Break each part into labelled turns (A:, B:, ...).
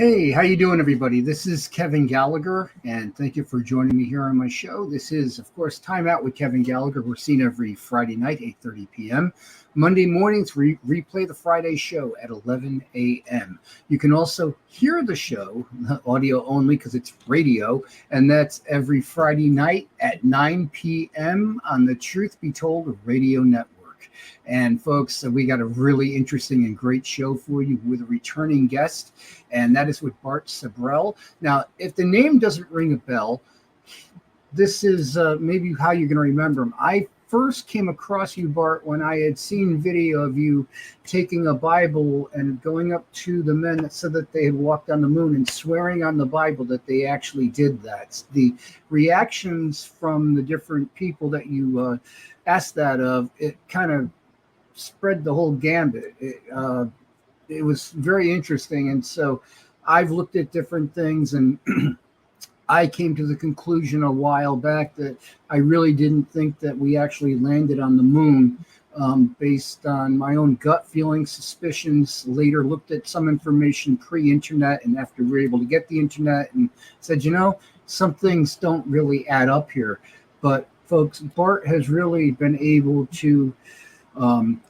A: Hey, how you doing, everybody? This is Kevin Gallagher, and thank you for joining me here on my show. This is, of course, Time Out with Kevin Gallagher. We're seen every Friday night, 8:30 p.m. Monday mornings, replay the Friday show at 11 a.m. You can also hear the show, audio only because it's radio, and that's every Friday night at 9 p.m. on the Truth Be Told Radio Network. And folks, we got a really interesting and great show for you with a returning guest, and that is with Bart Sibrel. Now, if the name doesn't ring a bell, this is maybe how you're going to remember him. I first came across you, Bart, when I had seen video of you taking a Bible and going up to the men that said that they had walked on the moon and swearing on the Bible that they actually did that. The reactions from the different people that you asked that of, it kind of spread the whole gambit. It was very interesting. And so I've looked at different things, and I came to the conclusion a while back that I really didn't think that we actually landed on the moon, based on my own gut feelings, suspicions. Later looked at some information pre-internet and after we were able to get the internet, and said, some things don't really add up here. But folks, Bart has really been able to,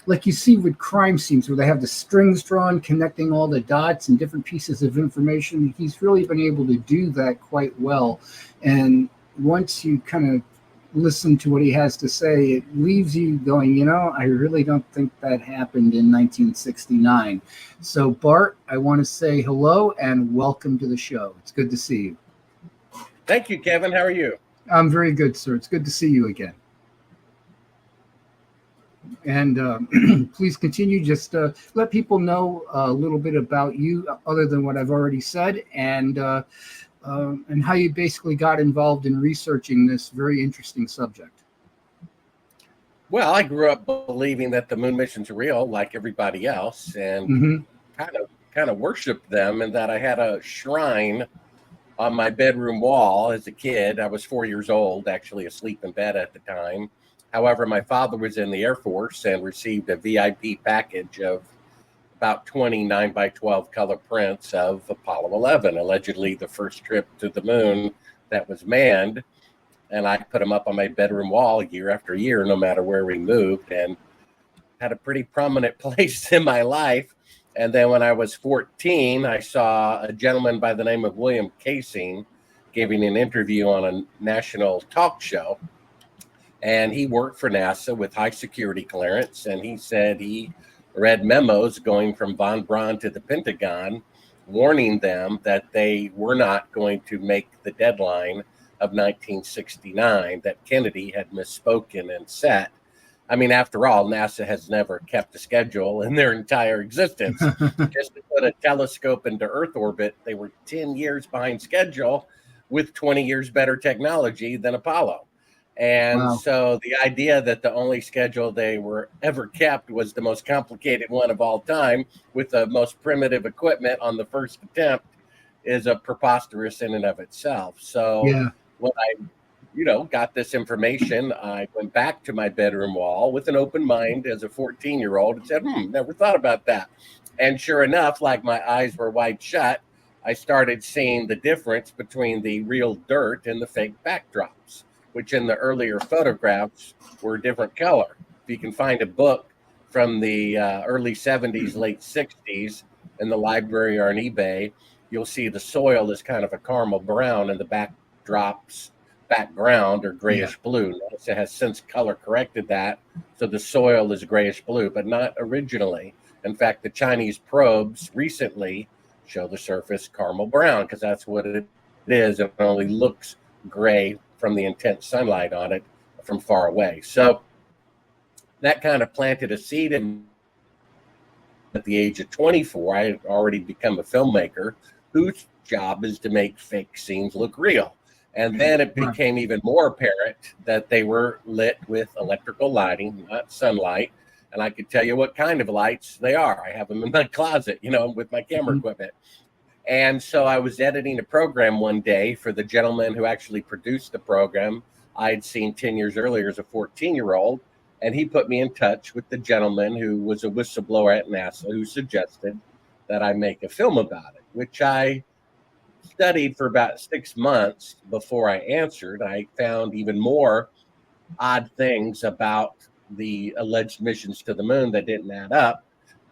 A: like you see with crime scenes where they have the strings drawn connecting all the dots and different pieces of information. He's really been able to do that quite well. And once you kind of listen to what he has to say, it leaves you going, I really don't think that happened in 1969. So Bart, I want to say hello and welcome to the show. It's good to see you.
B: Thank you, Kevin. How are you?
A: I'm very good, sir. It's good to see you again. And please continue. Just let people know a little bit about you, other than what I've already said, and how you basically got involved in researching this very interesting subject.
B: Well, I grew up believing that the moon missions are real, like everybody else, and kind of worshipped them, and that I had a shrine on my bedroom wall as a kid. I was 4 years old, actually asleep in bed at the time. However, my father was in the Air Force and received a VIP package of about 20 9x12 color prints of Apollo 11, allegedly the first trip to the moon that was manned. And I put them up on my bedroom wall year after year, no matter where we moved, and had a pretty prominent place in my life. And then when I was 14, I saw a gentleman by the name of William Casing giving an interview on a national talk show. And he worked for NASA with high security clearance. And he said he read memos going from von Braun to the Pentagon, warning them that they were not going to make the deadline of 1969, that Kennedy had misspoken and set. I mean, after all, NASA has never kept a schedule in their entire existence. Just to put a telescope into Earth orbit, they were 10 years behind schedule with 20 years better technology than Apollo. And wow. So the idea that the only schedule they were ever kept was the most complicated one of all time with the most primitive equipment on the first attempt is a preposterous in and of itself. So when I got this information, I went back to my bedroom wall with an open mind as a 14-year-old and said, never thought about that. And sure enough, like my eyes were wide shut, I started seeing the difference between the real dirt and the fake backdrops, which in the earlier photographs were a different color. If you can find a book from the early 70s, late 60s in the library or on eBay, you'll see the soil is kind of a caramel brown and the background are grayish blue. NASA has since color corrected that, so the soil is grayish blue, but not originally. In fact, the Chinese probes recently show the surface caramel brown because that's what it is. It only looks gray from the intense sunlight on it from far away. So that kind of planted a seed in. At the age of 24, I had already become a filmmaker whose job is to make fake scenes look real. And then it became even more apparent that they were lit with electrical lighting, not sunlight. And I could tell you what kind of lights they are. I have them in my closet, with my camera equipment. And so I was editing a program one day for the gentleman who actually produced the program I had seen 10 years earlier as a 14-year-old. And he put me in touch with the gentleman who was a whistleblower at NASA who suggested that I make a film about it. which I studied for about 6 months before I answered. I found even more odd things about the alleged missions to the moon that didn't add up,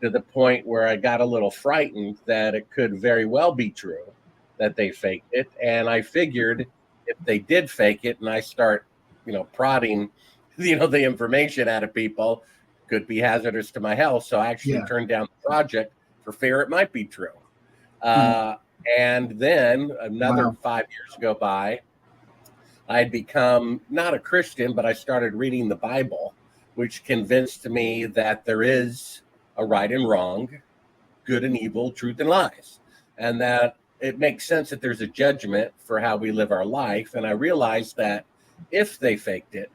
B: to the point where I got a little frightened that it could very well be true that they faked it. And I figured if they did fake it and I start, prodding, the information out of people, could be hazardous to my health. So I actually turned down the project for fear it might be true. And then another 5 years go by. I had become not a Christian, but I started reading the Bible, which convinced me that there is a right and wrong, good and evil, truth and lies, and that it makes sense that there's a judgment for how we live our life. And I realized that if they faked it,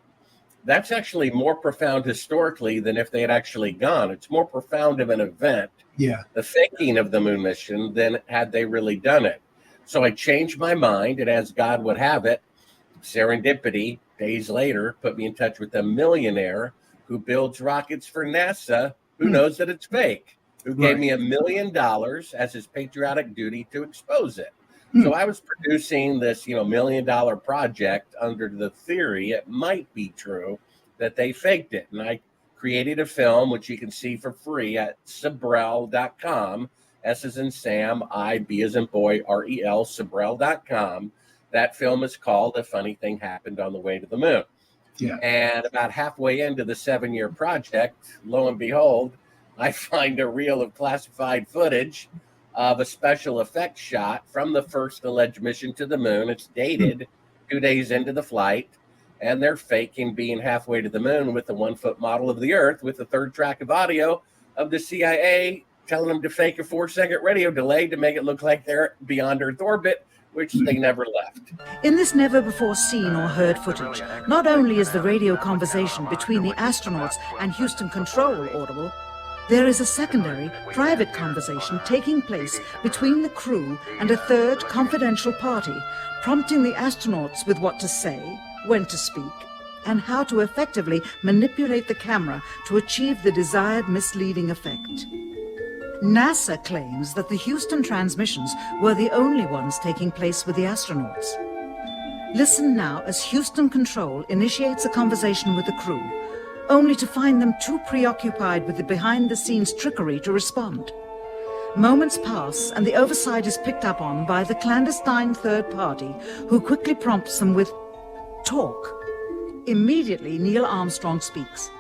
B: that's actually more profound historically than if they had actually gone. It's more profound of an event, the faking of the moon mission, than had they really done it. So I changed my mind, and as God would have it, serendipity, days later, put me in touch with a millionaire who builds rockets for NASA, who knows that it's fake, who gave me $1 million as his patriotic duty to expose it. So I was producing this, $1 million project under the theory it might be true that they faked it. And I created a film, which you can see for free at Sibrel.com, S as in Sam, I, B as in boy, R-E-L, Sibrel.com. That film is called A Funny Thing Happened on the Way to the Moon. And about halfway into the 7-year project, lo and behold, I find a reel of classified footage of a special effects shot from the first alleged mission to the moon. It's dated 2 days into the flight, and they're faking being halfway to the moon with a 1-foot model of the Earth with a third track of audio of the CIA telling them to fake a 4-second radio delay to make it look like they're beyond Earth orbit, which they never left.
C: In this never-before-seen or heard footage, not only is the radio conversation between the astronauts and Houston Control audible, there is a secondary, private conversation taking place between the crew and a third confidential party, prompting the astronauts with what to say, when to speak, and how to effectively manipulate the camera to achieve the desired misleading effect. NASA claims that the Houston transmissions were the only ones taking place with the astronauts. Listen now as Houston Control initiates a conversation with the crew, only to find them too preoccupied with the behind-the-scenes trickery to respond. Moments pass, and the oversight is picked up on by the clandestine third party, who quickly prompts them with talk. Immediately, Neil Armstrong speaks.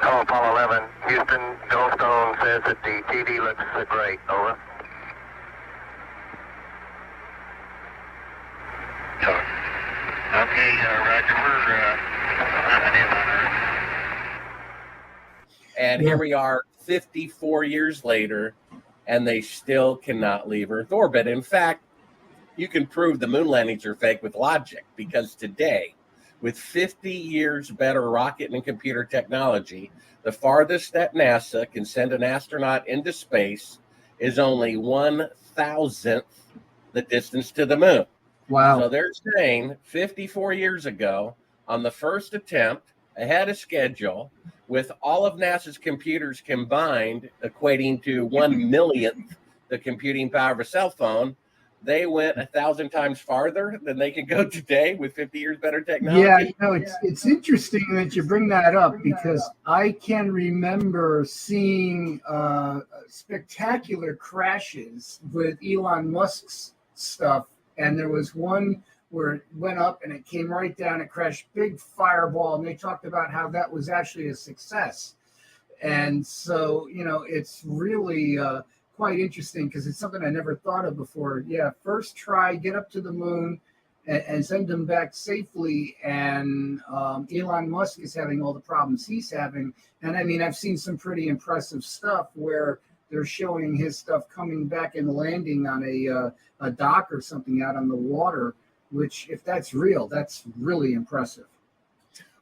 D: Call Apollo 11. Houston, Goldstone says that the TV looks great. Over. Okay, Roger, we're wrapping in on Earth.
B: And here we are 54 years later, and they still cannot leave Earth orbit. In fact, you can prove the moon landings are fake with logic, because today, with 50 years better rocket and computer technology, the farthest that NASA can send an astronaut into space is only 1,000th the distance to the moon.
A: Wow.
B: So they're saying 54 years ago, on the first attempt, ahead of schedule, with all of NASA's computers combined, equating to 1/1,000,000th the computing power of a cell phone, they went 1,000 times farther than they can go today with 50 years better technology.
A: Yeah, it's interesting that you bring that up, because I can remember seeing spectacular crashes with Elon Musk's stuff, and there was one where it went up and it came right down, it crashed, big fireball, and they talked about how that was actually a success. And so, it's really quite interesting, because it's something I never thought of before. Yeah, first try, get up to the moon and send them back safely. And Elon Musk is having all the problems he's having. And I mean, I've seen some pretty impressive stuff where they're showing his stuff coming back and landing on a dock or something out on the water, which, if that's real, that's really impressive.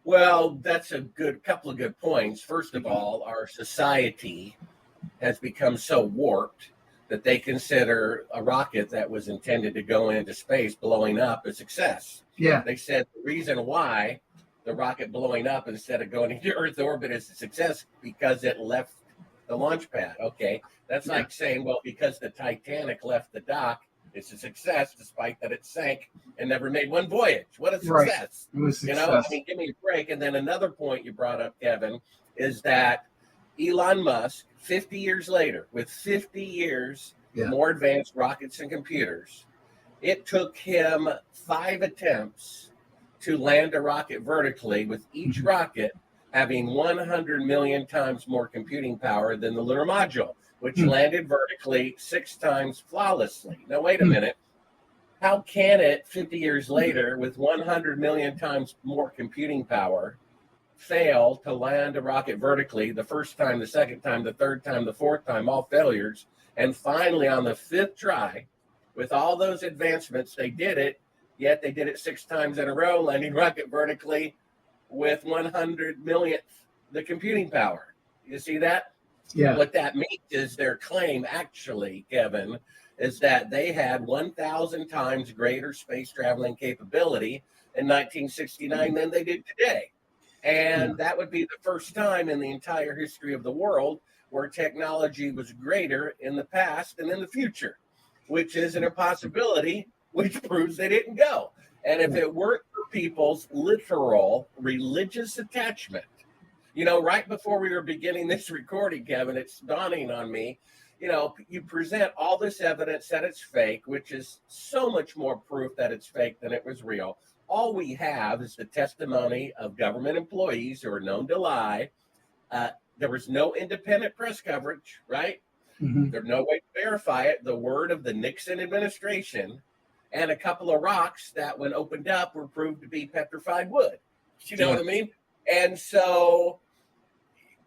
B: Well, that's a couple of good points. First of all, our society has become so warped that they consider a rocket that was intended to go into space blowing up a success.
A: Yeah.
B: They said the reason why the rocket blowing up instead of going into Earth orbit is a success because it left The launch pad. Okay. That's like saying, well, because the Titanic left the dock, it's a success, despite that it sank and never made one voyage. What a success.
A: It was success.
B: You know, I mean, give me a break. And then another point you brought up, Kevin, is that Elon Musk, 50 years later, with 50 years more advanced rockets and computers, it took him 5 attempts to land a rocket vertically, with each rocket having 100 million times more computing power than the lunar module, which landed vertically 6 times flawlessly. Now, wait a minute. How can it, 50 years later, with 100 million times more computing power, fail to land a rocket vertically the first time, the second time, the third time, the fourth time, all failures, and finally on the 5th try, with all those advancements, they did it, yet they did it 6 times in a row, landing rocket vertically with 100 millionth the computing power. You see that?
A: Yeah.
B: What that means is their claim, actually, Kevin, is that they had 1,000 times greater space traveling capability in 1969 than they did today. And that would be the first time in the entire history of the world where technology was greater in the past and in the future, which is an impossibility, which proves they didn't go. And if it weren't for people's literal religious attachment, you know, right before we were beginning this recording, Kevin, it's dawning on me, you know, you present all this evidence that it's fake, which is so much more proof that it's fake than it was real. All we have is the testimony of government employees who are known to lie. There was no independent press coverage, right? There's no way to verify it. The word of the Nixon administration, and a couple of rocks that, when opened up, were proved to be petrified wood. You know what I mean? And so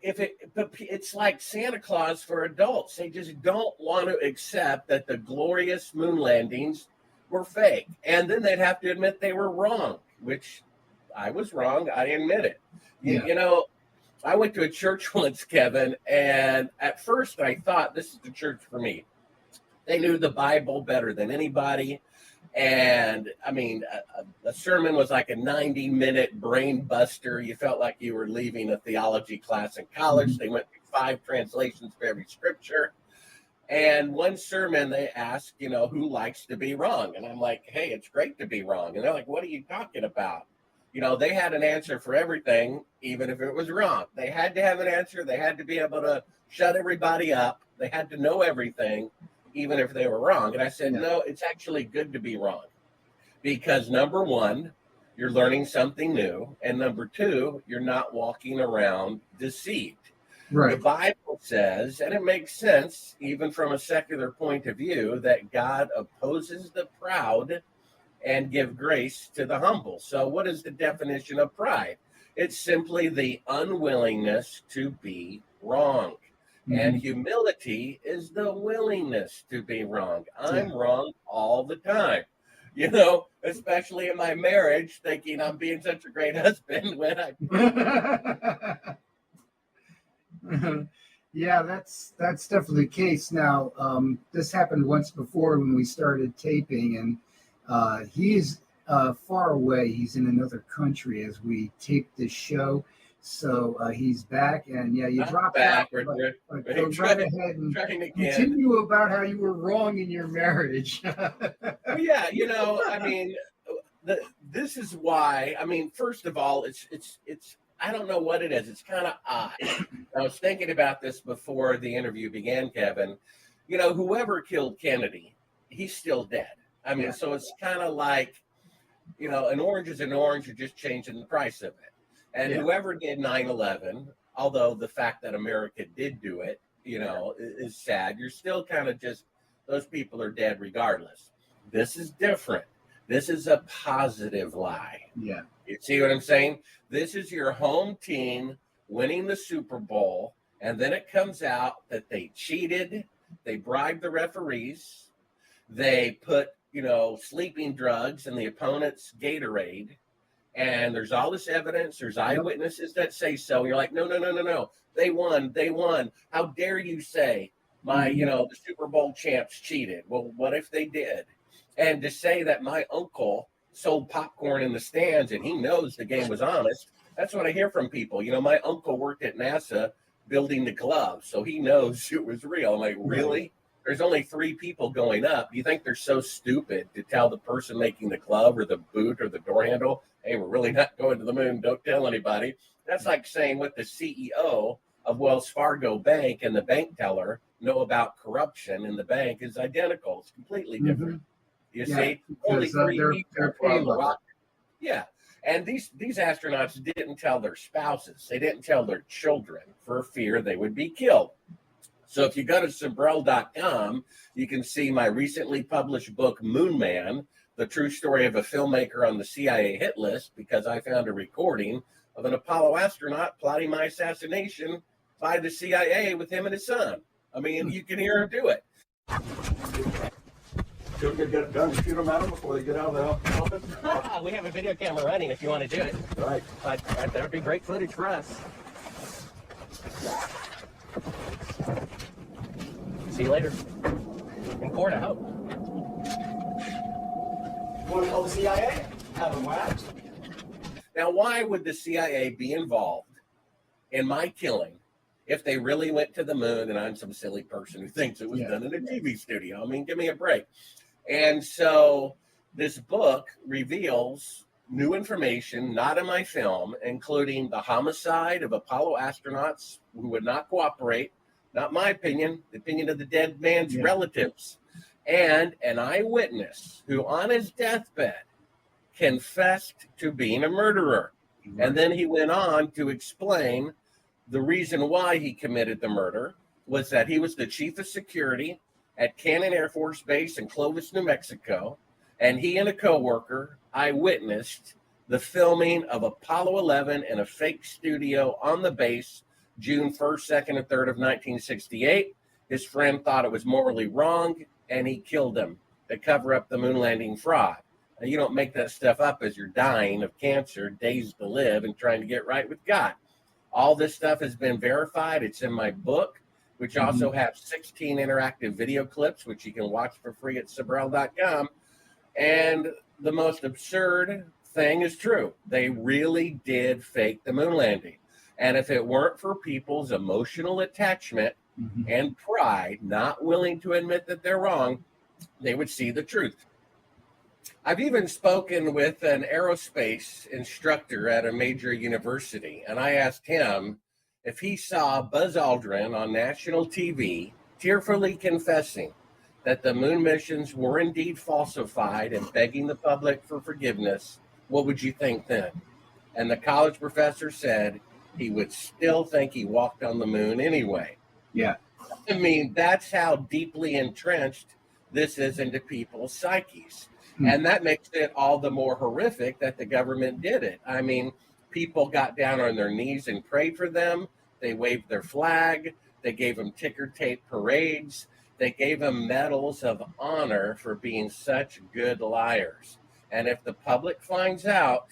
B: it's like Santa Claus for adults. They just don't want to accept that the glorious moon landings were fake. And then they'd have to admit they were wrong, which I was wrong. I admit it. You know, I went to a church once, Kevin, and at first I thought, this is the church for me. They knew the Bible better than anybody. And I mean, a sermon was like a 90-minute brain buster. You felt like you were leaving a theology class in college. They went through 5 translations for every scripture. And one sermon, they asked, you know, who likes to be wrong? And I'm like, hey, it's great to be wrong. And they're like, what are you talking about? You know, they had an answer for everything, even if it was wrong. They had to have an answer. They had to be able to shut everybody up. They had to know everything, even if they were wrong. And I said, no, it's actually good to be wrong. Because number one, you're learning something new. And number two, you're not walking around deceived. Right. The Bible says, and it makes sense, even from a secular point of view, that God opposes the proud and give grace to the humble. So what is the definition of pride? It's simply the unwillingness to be wrong. And humility is the willingness to be wrong. I'm wrong all the time, you know, especially in my marriage, thinking I'm being such a great husband when I.
A: Yeah, that's definitely the case. Now, this happened once before when we started taping, and he's far away. He's in another country as we tape this show. So he's back, and you dropped out. But go right ahead and continue about how you were wrong in your marriage.
B: Yeah, you know, I mean, this is why. I mean, first of all, it's. I don't know what it is. It's kind of odd. I was thinking about this before the interview began, Kevin. You know, whoever killed Kennedy, he's still dead. I mean, so it's kind of like, you know, an orange is an orange. You're just changing the price of it. And whoever did 9/11, although the fact that America did do it, you know, is sad, you're still kind of just, those people are dead regardless. This is different. This is a positive lie. Yeah. You see what I'm saying? This is your home team winning the Super Bowl, and then it comes out that they cheated, they bribed the referees, they put, you know, sleeping drugs in the opponent's Gatorade, and there's all this evidence, there's eyewitnesses that say so. And you're like, no. They won. How dare you say you know, the Super Bowl champs cheated? Well, what if they did? And to say that my uncle sold popcorn in the stands and he knows the game was honest, that's what I hear from people. You know, my uncle worked at NASA building the glove, so he knows it was real. I'm like, really? There's only 3 people going up. Do you think they're so stupid to tell the person making the glove or the boot or the door handle, hey, we're really not going to the moon, don't tell anybody? That's like saying what the CEO of Wells Fargo Bank and the bank teller know about corruption in the bank is identical. It's completely different. You see, only 3 people were on the rocket. Yeah. And these astronauts didn't tell their spouses. They didn't tell their children for fear they would be killed. So if you go to Sibrel.com, you can see my recently published book, Moon Man, the true story of a filmmaker on the CIA hit list, because I found a recording of an Apollo astronaut plotting my assassination by the CIA with him and his son. I mean, you can hear him do it.
E: Should we get it done to shoot them at them before they get out of the office?
F: We have a video camera running if you want to do it.
E: Right.
F: But that would be great footage for us. See you later. In court, I hope. Want to call the CIA? Have them whacked.
B: Now, why would the CIA be involved in my killing if they really went to the moon and I'm some silly person who thinks it was done in a TV studio? I mean, give me a break. And so this book reveals new information, not in my film, including the homicide of Apollo astronauts who would not cooperate, not my opinion, the opinion of the dead man's relatives, and an eyewitness who on his deathbed confessed to being a murderer. And then he went on to explain the reason why he committed the murder was that he was the chief of security at Cannon Air Force Base in Clovis, New Mexico, and he and a coworker eyewitnessed the filming of Apollo 11 in a fake studio on the base June 1st, 2nd, and 3rd of 1968. His friend thought it was morally wrong, and he killed him to cover up the moon landing fraud. Now, you don't make that stuff up as you're dying of cancer, days to live, and trying to get right with God. All this stuff has been verified. It's in my book, which also have 16 interactive video clips, which you can watch for free at Sibrel.com. And the most absurd thing is true. They really did fake the moon landing. And if it weren't for people's emotional attachment and pride, not willing to admit that they're wrong, they would see the truth. I've even spoken with an aerospace instructor at a major university, and I asked him if he saw Buzz Aldrin on national TV tearfully confessing that the moon missions were indeed falsified and begging the public for forgiveness, what would you think then? And the college professor said he would still think he walked on the moon anyway.
A: Yeah.
B: I mean, that's how deeply entrenched this is into people's psyches. And that makes it all the more horrific that the government did it. I mean, people got down on their knees and prayed for them. They waved their flag. They gave them ticker tape parades. They gave them medals of honor for being such good liars. And if the public finds out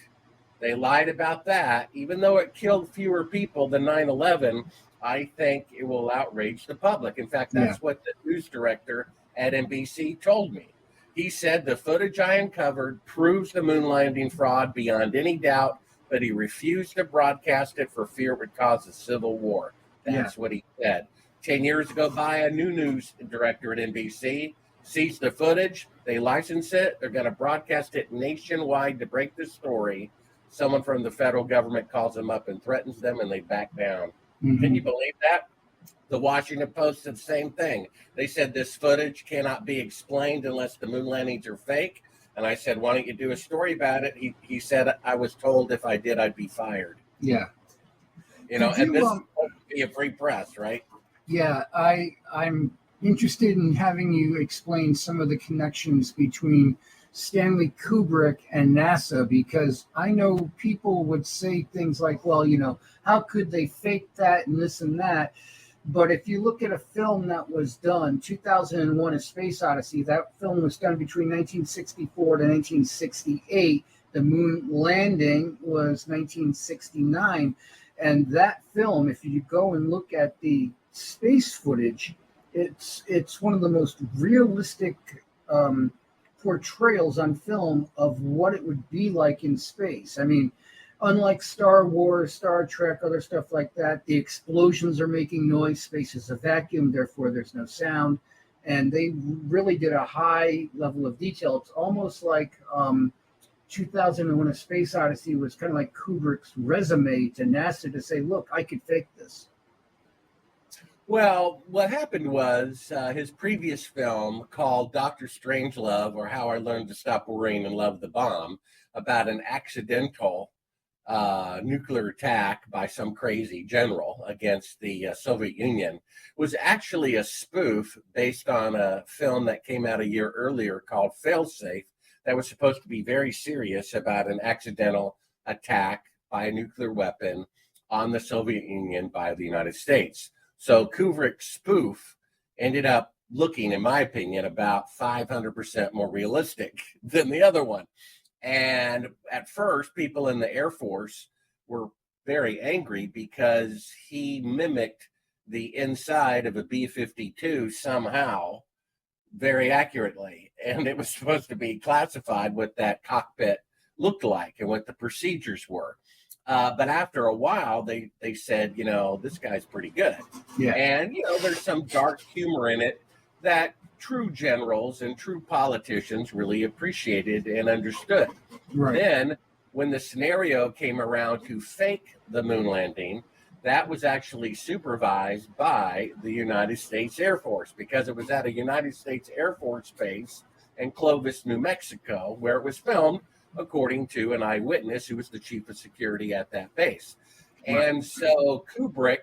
B: they lied about that, even though it killed fewer people than 9/11, I think it will outrage the public. In fact, that's what the news director at NBC told me. He said the footage I uncovered proves the moon landing fraud beyond any doubt, but he refused to broadcast it for fear it would cause a civil war. That's what he said. 10 years ago by a new news director at NBC, sees the footage, they license it, they're going to broadcast it nationwide to break the story. Someone from the federal government calls them up and threatens them, and they back down. Can you believe that? The Washington Post said the same thing. They said this footage cannot be explained unless the moon landings are fake. And I said, why don't you do a story about it? He said, I was told if I did, I'd be fired.
A: Yeah.
B: You know, and this is supposed to be a free press, right?
A: Yeah, I'm interested in having you explain some of the connections between Stanley Kubrick and NASA, because I know people would say things like, well, you know, how could they fake that and this and that? But if you look at a film that was done, 2001: A Space Odyssey, that film was done between 1964 to 1968. The moon landing was 1969. And that film, if you go and look at the space footage, it's one of the most realistic portrayals on film of what it would be like in space. I mean, unlike Star Wars, Star Trek, other stuff like that, the explosions are making noise. Space is a vacuum, therefore there's no sound. And they really did a high level of detail. It's almost like 2001: A Space Odyssey was kind of like Kubrick's resume to NASA to say, look, I could fake this.
B: Well, what happened was his previous film called Dr. Strangelove, or How I Learned to Stop Worrying and Love the Bomb, about an accidental nuclear attack by some crazy general against the Soviet Union, was actually a spoof based on a film that came out a year earlier called Failsafe, that was supposed to be very serious about an accidental attack by a nuclear weapon on the Soviet Union by the United States. So Kubrick's spoof ended up looking, in my opinion, about 500% more realistic than the other one. And at first, people in the Air Force were very angry because he mimicked the inside of a B-52 somehow very accurately. And it was supposed to be classified what that cockpit looked like and what the procedures were. But after a while, they said, this guy's pretty good.
A: Yeah.
B: And, there's some dark humor in it that true generals and true politicians really appreciated and understood.
A: Right.
B: Then, when the scenario came around to fake the moon landing, that was actually supervised by the United States Air Force, because it was at a United States Air Force base in Clovis, New Mexico, where it was filmed, according to an eyewitness who was the chief of security at that base. Right. And so Kubrick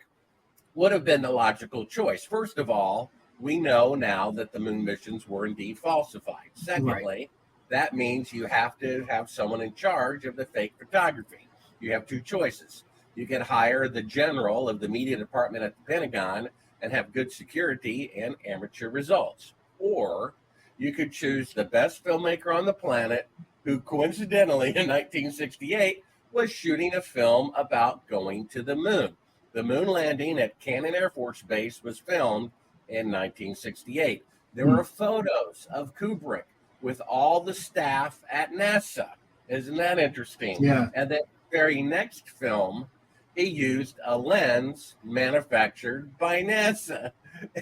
B: would have been the logical choice. First of all, we know now that the moon missions were indeed falsified. Secondly, that means you have to have someone in charge of the fake photography. You have two choices. You can hire the general of the media department at the Pentagon and have good security and amateur results. Or you could choose the best filmmaker on the planet, who coincidentally in 1968 was shooting a film about going to the moon. The moon landing at Cannon Air Force Base was filmed in 1968. There were photos of Kubrick with all the staff at NASA. Isn't that interesting?
A: Yeah.
B: And the very next film, he used a lens manufactured by NASA.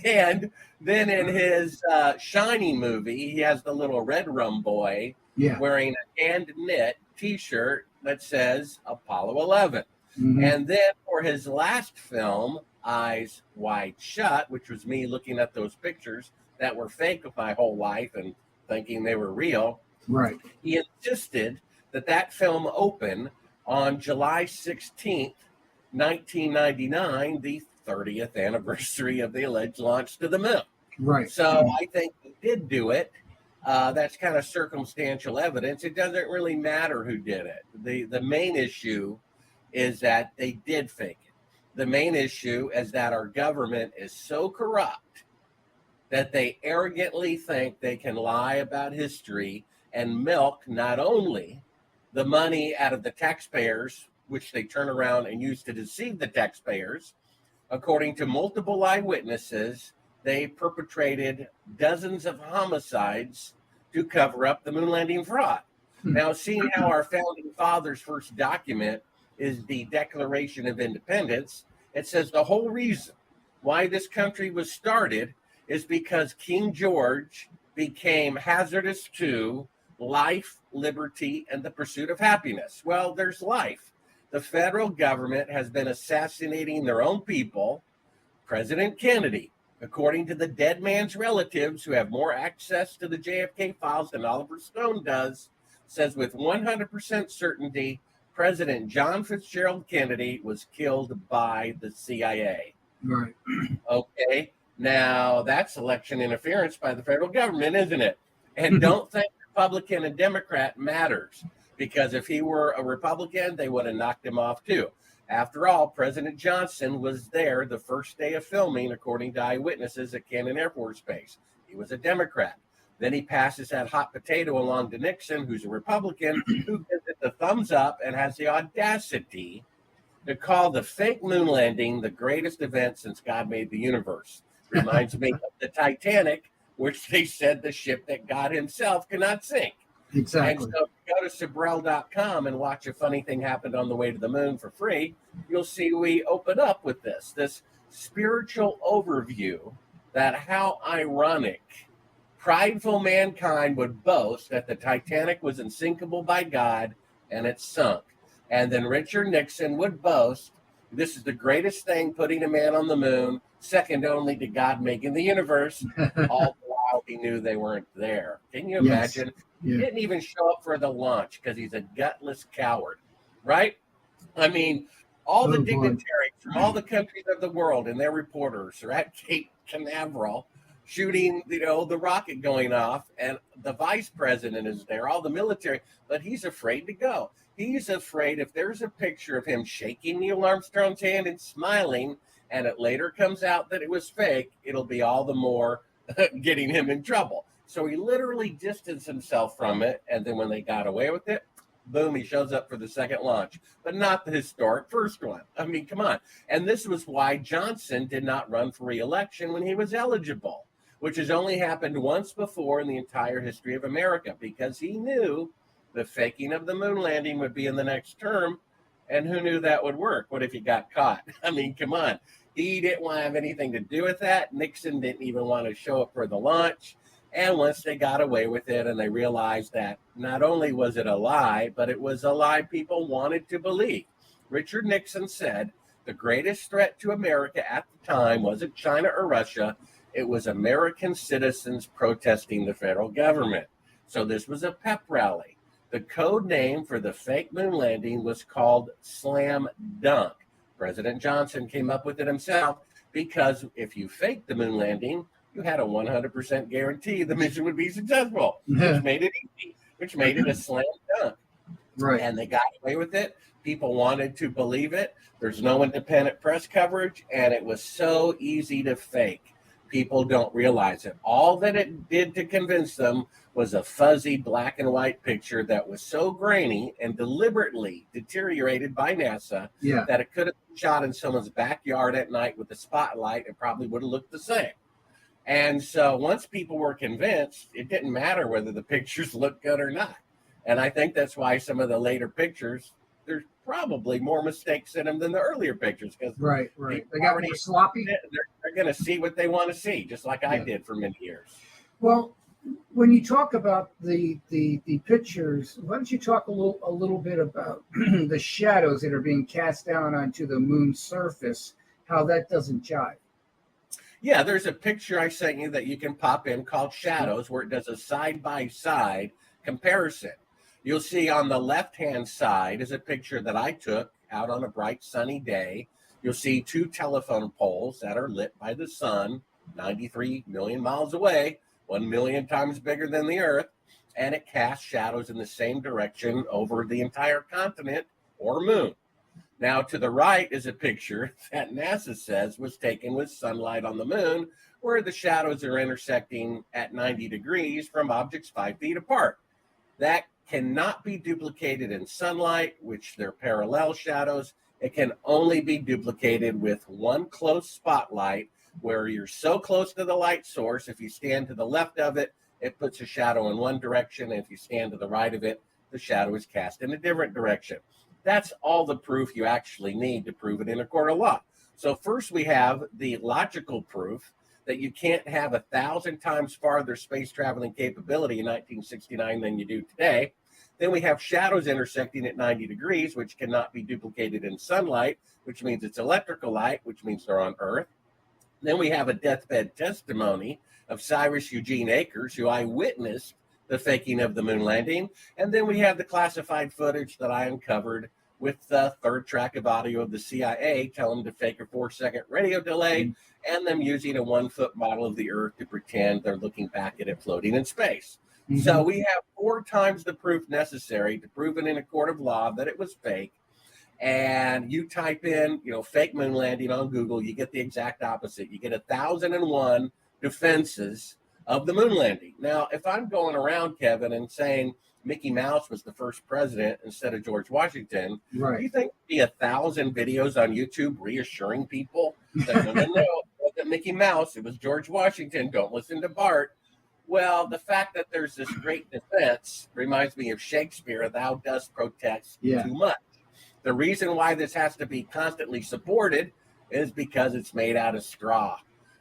B: And then in his Shining movie, he has the little red rum boy wearing a hand-knit T-shirt that says Apollo 11. Mm-hmm. And then for his last film, Eyes Wide Shut, which was me looking at those pictures that were fake of my whole life and thinking they were real,
A: right?
B: He insisted that film open on July 16th, 1999, the 30th anniversary of the alleged launch to the moon.
A: Right.
B: So I think he did do it. That's kind of circumstantial evidence. It doesn't really matter who did it. The main issue is that they did fake it. The main issue is that our government is so corrupt that they arrogantly think they can lie about history and milk not only the money out of the taxpayers, which they turn around and use to deceive the taxpayers. According to multiple eyewitnesses, they perpetrated dozens of homicides to cover up the moon landing fraud. Now, seeing how our founding fathers' first document is the Declaration of Independence, it says the whole reason why this country was started is because King George became hazardous to life, liberty, and the pursuit of happiness. Well, there's life. The federal government has been assassinating their own people. President Kennedy, according to the dead man's relatives who have more access to the JFK files than Oliver Stone does, says with 100% certainty, President John Fitzgerald Kennedy was killed by the CIA.
A: Right.
B: Okay. Now, that's election interference by the federal government, isn't it? And don't think Republican and Democrat matters, because if he were a Republican, they would have knocked him off too. After all, President Johnson was there the first day of filming, according to eyewitnesses at Cannon Air Force Base. He was a Democrat. Then he passes that hot potato along to Nixon, who's a Republican, who gives it the thumbs up and has the audacity to call the fake moon landing the greatest event since God made the universe. Reminds me of the Titanic, which they said the ship that God himself cannot sink.
A: Exactly.
B: And so go to Sibrel.com and watch A Funny Thing Happened on the Way to the Moon for free, you'll see we open up with this spiritual overview that how ironic prideful mankind would boast that the Titanic was unsinkable by God and it sunk. And then Richard Nixon would boast, this is the greatest thing, putting a man on the moon, second only to God making the universe, all the while he knew they weren't there. Can you imagine?
A: Yeah.
B: He didn't even show up for the launch because he's a gutless coward, right? I mean, all the dignitaries from all the countries of the world and their reporters are at Cape Canaveral shooting, the rocket going off, and the vice president is there, all the military, but he's afraid to go. He's afraid if there's a picture of him shaking Neil Armstrong's hand and smiling, and it later comes out that it was fake, it'll be all the more getting him in trouble. So he literally distanced himself from it, and then when they got away with it, boom, he shows up for the second launch, but not the historic first one. I mean, come on. And this was why Johnson did not run for re-election when he was eligible, which has only happened once before in the entire history of America, because he knew the faking of the moon landing would be in the next term, and who knew that would work? What if he got caught? I mean, come on. He didn't want to have anything to do with that. Nixon didn't even want to show up for the launch. And once they got away with it and they realized that not only was it a lie, but it was a lie people wanted to believe. Richard Nixon said the greatest threat to America at the time wasn't China or Russia. It was American citizens protesting the federal government. So this was a pep rally. The code name for the fake moon landing was called Slam Dunk. President Johnson came up with it himself because if you faked the moon landing, you had a 100% guarantee the mission would be successful, which made it easy, which made it a slam dunk.
A: Right.
B: And they got away with it. People wanted to believe it. There's no independent press coverage, and it was so easy to fake. People don't realize it. All that it did to convince them was a fuzzy black and white picture that was so grainy and deliberately deteriorated by NASA that it could have been shot in someone's backyard at night with a spotlight. It probably would have looked the same. And so once people were convinced, it didn't matter whether the pictures looked good or not. And I think that's why some of the later pictures, there's probably more mistakes in them than the earlier pictures. Because
A: right. They got more sloppy.
B: They're going to see what they want to see, just like I did for many years.
A: Well, when you talk about the pictures, why don't you talk a little bit about the shadows that are being cast down onto the moon's surface, how that doesn't jive?
B: Yeah, there's a picture I sent you that you can pop in called Shadows, where it does a side-by-side comparison. You'll see on the left-hand side is a picture that I took out on a bright sunny day. You'll see two telephone poles that are lit by the sun, 93 million miles away, 1 million times bigger than the Earth, and it casts shadows in the same direction over the entire continent or moon. Now, to the right is a picture that NASA says was taken with sunlight on the moon, where the shadows are intersecting at 90 degrees from objects 5 feet apart. That cannot be duplicated in sunlight, which they're parallel shadows. It can only be duplicated with one close spotlight, where you're so close to the light source, if you stand to the left of it, it puts a shadow in one direction, and if you stand to the right of it, the shadow is cast in a different direction. That's all the proof you actually need to prove it in a court of law. So first we have the logical proof that you can't have 1,000 times farther space traveling capability in 1969 than you do today. Then we have shadows intersecting at 90 degrees, which cannot be duplicated in sunlight, which means it's electrical light, which means they're on Earth. Then we have a deathbed testimony of Cyrus Eugene Akers, who eyewitnessed the faking of the moon landing. And then we have the classified footage that I uncovered with the third track of audio of the CIA telling them to fake a 4-second radio delay and them using a 1-foot model of the Earth to pretend they're looking back at it floating in space. So we have 4 times the proof necessary to prove it in a court of law that it was fake. And you type in, fake moon landing on Google, you get the exact opposite. You get 1,001 defenses of the moon landing. Now, if I'm going around, Kevin, and saying Mickey Mouse was the first president instead of George Washington, do you think there'd be 1,000 videos on YouTube reassuring people that no, it wasn't Mickey Mouse, it was George Washington, don't listen to Bart? Well, the fact that there's this great defense reminds me of Shakespeare, thou dost protest too much. The reason why this has to be constantly supported is because it's made out of straw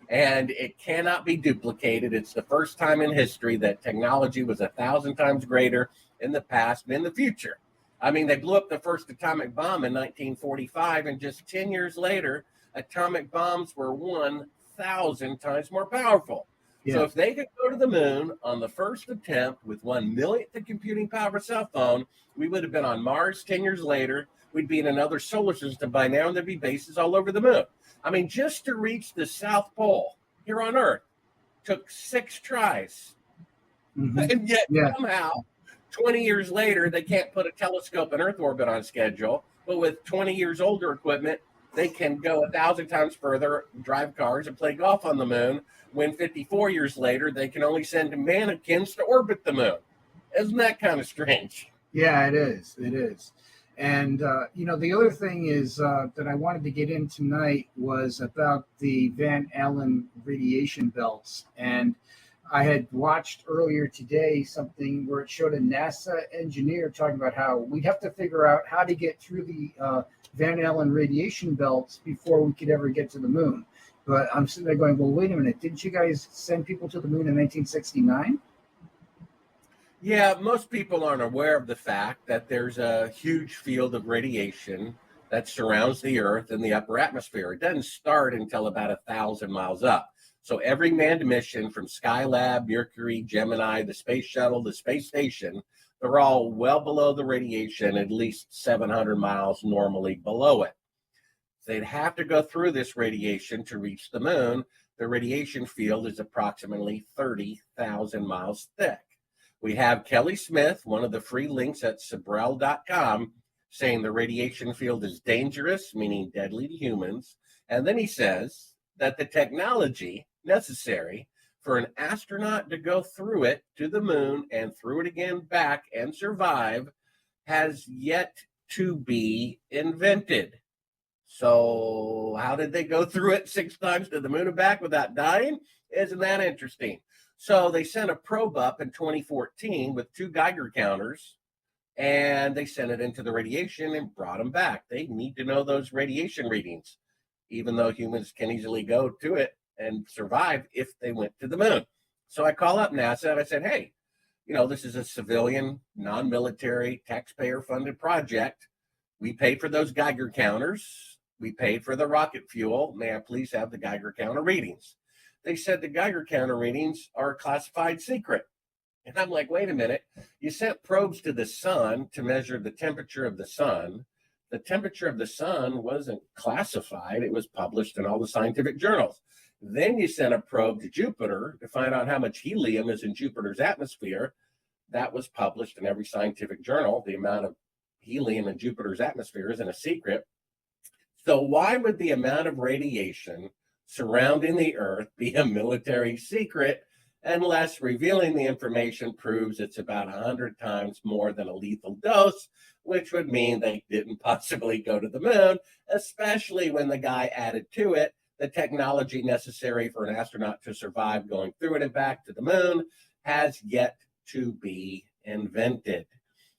B: and it cannot be duplicated. It's the first time in history that technology was 1,000 times greater in the past and in the future. I mean, they blew up the first atomic bomb in 1945, and just 10 years later, atomic bombs were 1,000 times more powerful. Yeah. So if they could go to the moon on the first attempt with 1/1,000th the computing power of a cell phone, we would have been on Mars 10 years later. We'd be in another solar system by now, and there'd be bases all over the moon. I mean, just to reach the South Pole here on Earth took 6 tries. And yet somehow, 20 years later, they can't put a telescope in Earth orbit on schedule. But with 20 years older equipment, they can go 1,000 times further, drive cars, and play golf on the moon. When 54 years later, they can only send mannequins to orbit the moon. Isn't that kind of strange?
A: Yeah, it is. It is. And, the other thing is that I wanted to get in tonight was about the Van Allen radiation belts. And I had watched earlier today something where it showed a NASA engineer talking about how we'd have to figure out how to get through the Van Allen radiation belts before we could ever get to the moon. But I'm sitting there going, well, wait a minute. Didn't you guys send people to the moon in 1969?
B: Yeah, most people aren't aware of the fact that there's a huge field of radiation that surrounds the Earth in the upper atmosphere. It doesn't start until about 1,000 miles up. So every manned mission from Skylab, Mercury, Gemini, the space shuttle, the space station, they're all well below the radiation, at least 700 miles normally below it. They'd have to go through this radiation to reach the moon. The radiation field is approximately 30,000 miles thick. We have Kelly Smith, one of the free links at Sibrel.com, saying the radiation field is dangerous, meaning deadly to humans. And then he says that the technology necessary for an astronaut to go through it to the moon and through it again back and survive has yet to be invented. So how did they go through it 6 times to the moon and back without dying? Isn't that interesting? So they sent a probe up in 2014 with 2 Geiger counters, and they sent it into the radiation and brought them back. They need to know those radiation readings, even though humans can easily go to it and survive if they went to the moon. So I call up NASA and I said, hey, this is a civilian, non-military, taxpayer-funded project. We paid for those Geiger counters. We paid for the rocket fuel. May I please have the Geiger counter readings? They said the Geiger counter readings are a classified secret. And I'm like, wait a minute. You sent probes to the sun to measure the temperature of the sun. The temperature of the sun wasn't classified. It was published in all the scientific journals. Then you sent a probe to Jupiter to find out how much helium is in Jupiter's atmosphere. That was published in every scientific journal. The amount of helium in Jupiter's atmosphere isn't a secret. So why would the amount of radiation surrounding the Earth be a military secret unless revealing the information proves it's about 100 times more than a lethal dose, which would mean they didn't possibly go to the moon, especially when the guy added to it the technology necessary for an astronaut to survive going through it and back to the moon has yet to be invented.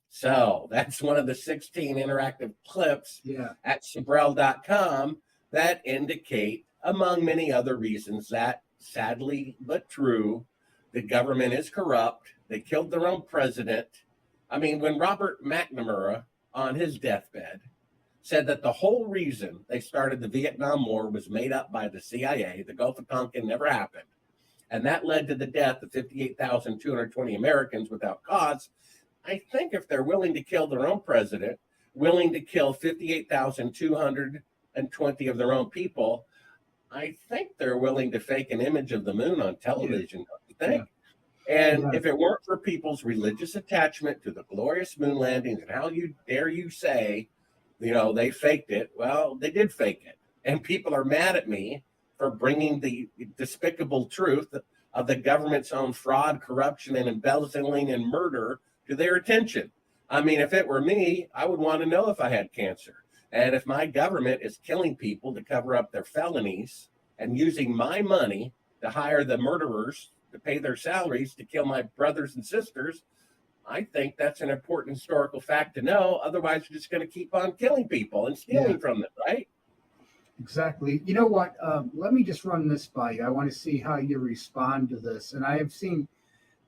B: So that's one of the 16 interactive clips at Sibrel.com that indicate, among many other reasons, that sadly but true, the government is corrupt. They killed their own president. I mean, when Robert McNamara on his deathbed said that the whole reason they started the Vietnam War was made up by the CIA, the Gulf of Tonkin never happened. And that led to the death of 58,220 Americans without cause. I think if they're willing to kill their own president, willing to kill 58,220 of their own people, I think they're willing to fake an image of the moon on television, don't you think? And if it weren't for people's religious attachment to the glorious moon landings, and how dare you say, they faked it, well, they did fake it. And people are mad at me for bringing the despicable truth of the government's own fraud, corruption, and embezzling and murder to their attention. I mean, if it were me, I would want to know if I had cancer. And if my government is killing people to cover up their felonies and using my money to hire the murderers to pay their salaries to kill my brothers and sisters. I think that's an important historical fact to know. Otherwise, we're just going to keep on killing people and stealing from them, right?
A: Exactly. You know what? Let me just run this by you. I want to see how you respond to this. And I have seen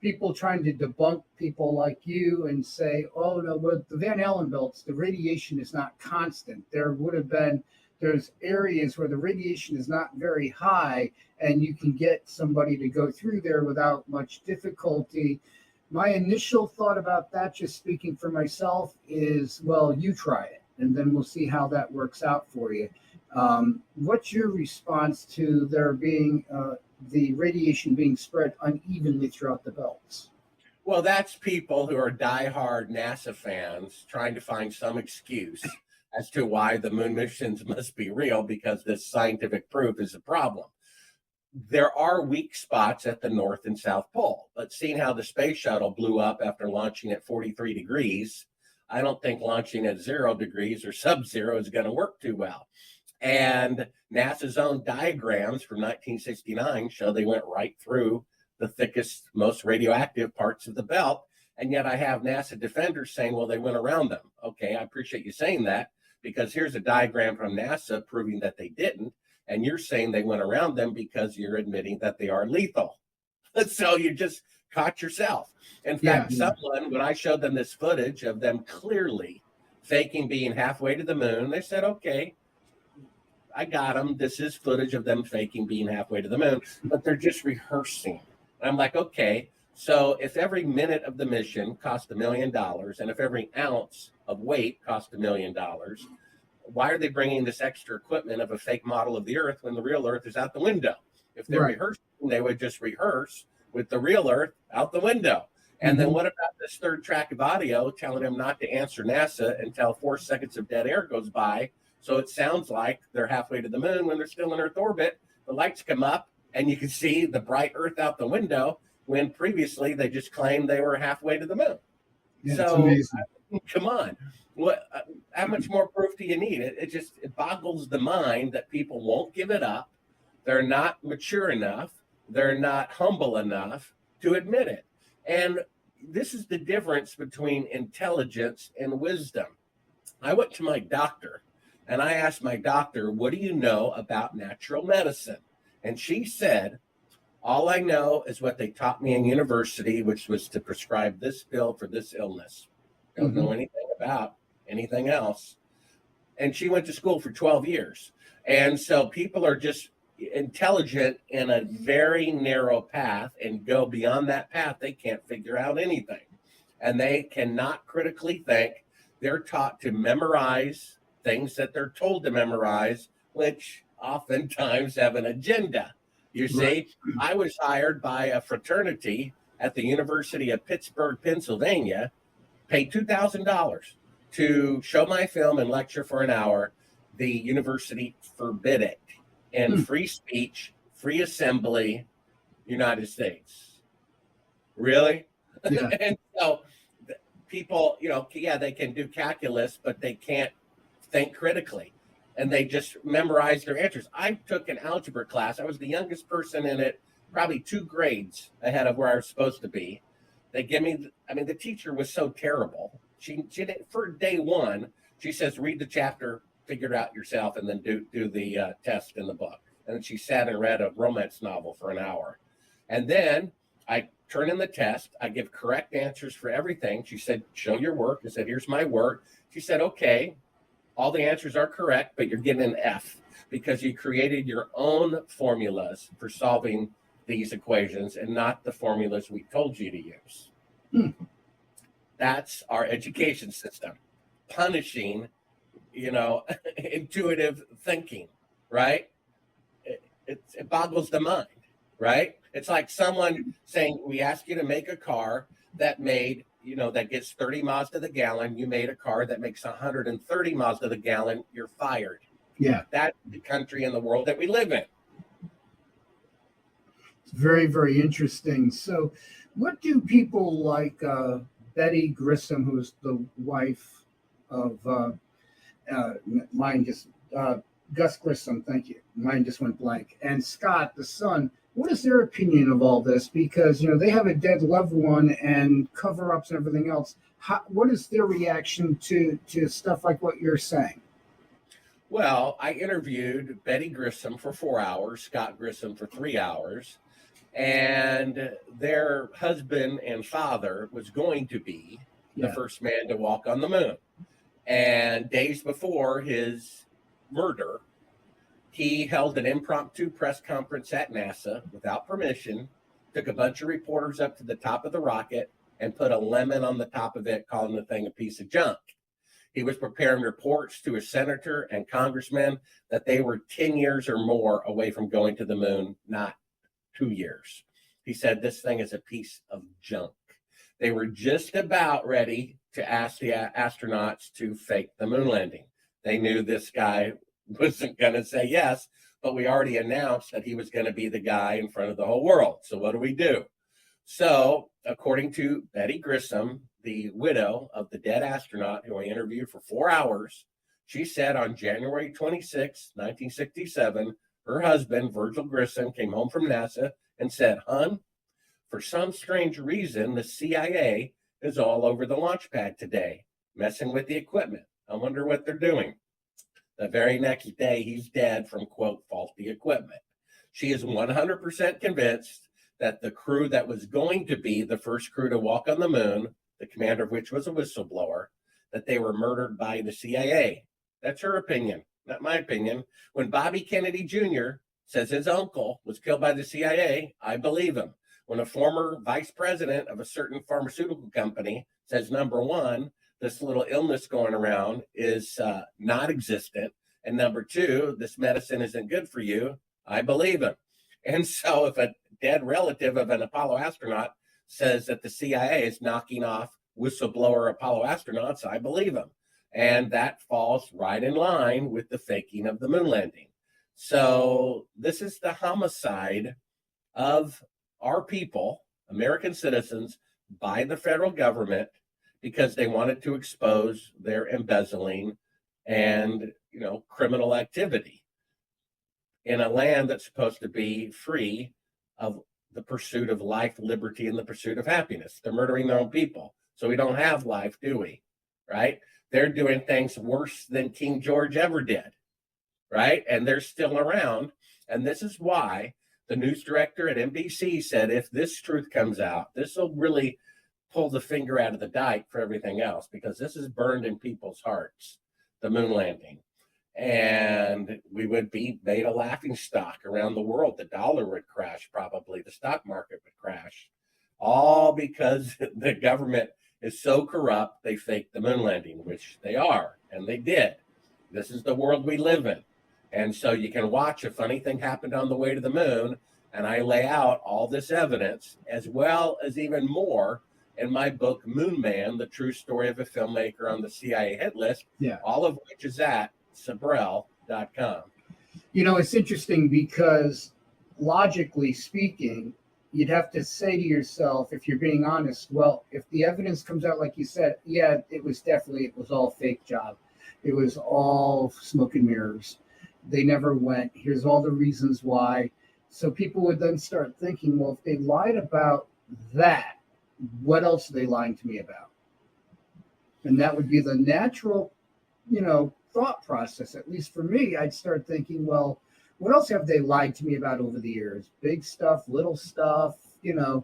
A: people trying to debunk people like you and say, oh, no, with the Van Allen belts, the radiation is not constant. There's areas where the radiation is not very high, and you can get somebody to go through there without much difficulty. My initial thought about that, just speaking for myself, is, well, you try it, and then we'll see how that works out for you. What's your response to there being the radiation being spread unevenly throughout the belts?
B: Well, that's people who are diehard NASA fans trying to find some excuse as to why the moon missions must be real, because this scientific proof is a problem. There are weak spots at the North and South Pole, but seeing how the space shuttle blew up after launching at 43 degrees, I don't think launching at 0 degrees or sub-zero is going to work too well. And NASA's own diagrams from 1969 show they went right through the thickest, most radioactive parts of the belt. And yet I have NASA defenders saying, well, they went around them. Okay, I appreciate you saying that, because here's a diagram from NASA proving that they didn't. And you're saying they went around them because you're admitting that they are lethal. So you just caught yourself. In fact, someone, when I showed them this footage of them clearly faking being halfway to the moon, they said, okay, I got them. This is footage of them faking being halfway to the moon, but they're just rehearsing. And I'm like, okay, so if every minute of the mission cost $1 million, and if every ounce of weight cost $1 million, why are they bringing this extra equipment of a fake model of the Earth when the real Earth is out the window? If they're rehearsing, they would just rehearse with the real Earth out the window. And then what about this third track of audio telling them not to answer NASA until 4 seconds of dead air goes by? So it sounds like they're halfway to the moon when they're still in Earth orbit. The lights come up and you can see the bright Earth out the window, when previously they just claimed they were halfway to the moon.
A: Yeah,
B: so come on. What? How much more proof do you need? It boggles the mind that people won't give it up. They're not mature enough. They're not humble enough to admit it. And this is the difference between intelligence and wisdom. I went to my doctor and I asked my doctor, what do you know about natural medicine? And she said, all I know is what they taught me in university, which was to prescribe this pill for this illness. Don't know anything about anything else. And she went to school for 12 years. And so people are just intelligent in a very narrow path, and go beyond that path, they can't figure out anything. And they cannot critically think. They're taught to memorize things that they're told to memorize, which oftentimes have an agenda. You see, I was hired by a fraternity at the University of Pittsburgh, Pennsylvania, paid $2,000 to show my film and lecture for an hour. The university forbid it. And free speech, free assembly, United States. Really? Yeah. And so people, they can do calculus, but they can't think critically. And they just memorize their answers. I took an algebra class. I was the youngest person in it, probably 2 grades ahead of where I was supposed to be. They give me, the teacher was so terrible. She did, for day 1, she says, read the chapter, figure it out yourself, and then do the test in the book. And then she sat and read a romance novel for an hour. And then I turn in the test. I give correct answers for everything. She said, show your work. I said, here's my work. She said, okay, all the answers are correct, but you're getting an F because you created your own formulas for solving these equations and not the formulas we told you to use. That's our education system, punishing, intuitive thinking, right? It boggles the mind, right? It's like someone saying, we ask you to make a car that made, that gets 30 miles to the gallon. You made a car that makes 130 miles to the gallon. You're fired.
A: Yeah.
B: That's the country and the world that we live in.
A: It's very, very interesting. So what do people like Betty Grissom, who's the wife of Gus Grissom, thank you. Mine just went blank. And Scott, the son, What is their opinion of all this? Because, they have a dead loved one and cover-ups and everything else. What is their reaction to stuff like what you're saying?
B: Well, I interviewed Betty Grissom for 4 hours, Scott Grissom for 3 hours, and their husband and father was going to be the first man to walk on the moon. And days before his murder, he held an impromptu press conference at NASA without permission, took a bunch of reporters up to the top of the rocket and put a lemon on the top of it, calling the thing a piece of junk. He was preparing reports to a senator and congressman that they were 10 years or more away from going to the moon, not 2 years. He said this thing is a piece of junk. They were just about ready to ask the astronauts to fake the moon landing. They knew this guy wasn't going to say yes, but we already announced that he was going to be the guy in front of the whole world. So what do? So according to Betty Grissom, the widow of the dead astronaut who I interviewed for 4 hours, she said on January 26, 1967, her husband, Virgil Grissom, came home from NASA and said, "Hun, for some strange reason, the CIA is all over the launch pad today, messing with the equipment. I wonder what they're doing." The very next day, he's dead from, quote, faulty equipment. She is 100% convinced that the crew that was going to be the first crew to walk on the moon, the commander of which was a whistleblower, that they were murdered by the CIA. That's her opinion, not my opinion. When Bobby Kennedy Jr. says his uncle was killed by the CIA, I believe him. When a former vice president of a certain pharmaceutical company says, number one, this little illness going around is not existent, and number two, this medicine isn't good for you, I believe him. And so if a dead relative of an Apollo astronaut says that the CIA is knocking off whistleblower Apollo astronauts, I believe him. And that falls right in line with the faking of the moon landing. So this is the homicide of our people, American citizens, by the federal government because they wanted to expose their embezzling and, criminal activity in a land that's supposed to be free of the pursuit of life, liberty, and the pursuit of happiness. They're murdering their own people. So we don't have life, do we? Right? They're doing things worse than King George ever did. Right? And they're still around. And this is why the news director at NBC said, if this truth comes out, this will really pull the finger out of the dike for everything else, because this is burned in people's hearts, the moon landing. And we would be made a laughing stock around the world. The dollar would crash, probably. The stock market would crash, all because the government is so corrupt, they faked the moon landing, which they are, and they did. This is the world we live in. And so you can watch a funny thing happened on the way to the moon, and I lay out all this evidence, as well as even more, in my book, Moon Man, The True Story of a Filmmaker on the CIA Hit List, all of which is at Sibrel.com.
A: It's interesting because logically speaking, you'd have to say to yourself, if you're being honest, well, if the evidence comes out like you said, it was all fake job. It was all smoke and mirrors. They never went. Here's all the reasons why. So people would then start thinking, well, if they lied about that, what else are they lying to me about? And that would be the natural, thought process. At least for me, I'd start thinking, well, what else have they lied to me about over the years? Big stuff, little stuff, I